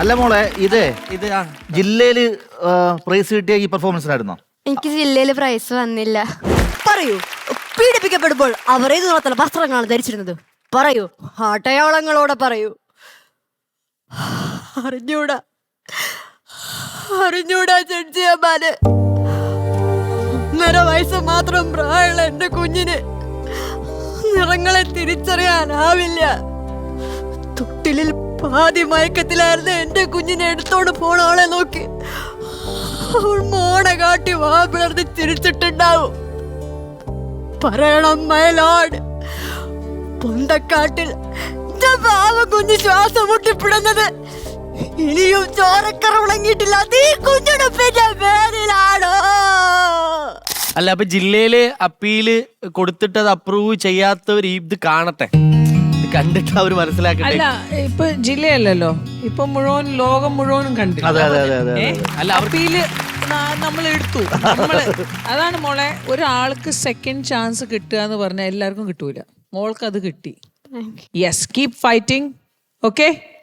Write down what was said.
അല്ല മോളെ ഇത് ഇത് ജില്ലയില് പ്രൈസ് കിട്ടിയ ഈ പെർഫോമൻസിനായിരുന്നോ? എനിക്ക് ജില്ലയിൽ പ്രൈസ് വന്നില്ല. പറയൂ, പീഡിപ്പിക്കപ്പെടുമ്പോൾ അവർ ഏത് നിറത്തിലുള്ള വസ്ത്രങ്ങളാണ് ധരിച്ചിരുന്നത്? പറയൂ, അടയാളങ്ങളോടെ പറയൂ. അറിഞ്ഞൂടാ ജഡ്ജിയമ്മാന്. 1.5 വയസ്സ് മാത്രം പ്രായമുള്ള എന്റെ കുഞ്ഞിന് നിറങ്ങളെ തിരിച്ചറിയാനാവില്ല. തൊട്ടിലിൽ പാതി മയക്കത്തിലായിരുന്ന എന്റെ കുഞ്ഞിനെ എടുത്തോണ്ട് പോണ ആളെ നോക്കി അവൾ മോണ കാട്ടി വാ പിളർന്ന് ചിരിച്ചിട്ടുണ്ടാവും. പറയണം മൈലോഡ്, പൊന്തക്കാട്ടിൽ പാവ കുഞ്ഞ് ശ്വാസം മുട്ടിപ്പിടുന്നത് ഇനിയും ചോരക്കറ വിളങ്ങിയിട്ടില്ലാത്ത ഈ കുഞ്ഞുടുപ്പിന്റെ പേരിലാണോ? അല്ല, അപ്പൊ ജില്ലയില് അപ്പീല് കൊടുത്തിട്ട് അത് അപ്രൂവ് ചെയ്യാത്തവർ ഇത് കാണട്ടെ, ഇത് കണ്ടിട്ട് അവര് മനസ്സിലാക്കട്ടെ. അല്ല, ഇപ്പൊ ജില്ലയല്ലല്ലോ, ഇപ്പൊ മുഴുവൻ ലോകം മുഴുവനും കണ്ടില്ല. അല്ല, അപ്പീല് നമ്മൾ എടുത്തു. അതാണ് മോളെ, ഒരാൾക്ക് സെക്കൻഡ് ചാൻസ് കിട്ടുക എന്ന് പറഞ്ഞാൽ എല്ലാവർക്കും കിട്ടൂല. മോൾക്ക് അത് കിട്ടി. Yes, keep fighting. ഓക്കെ.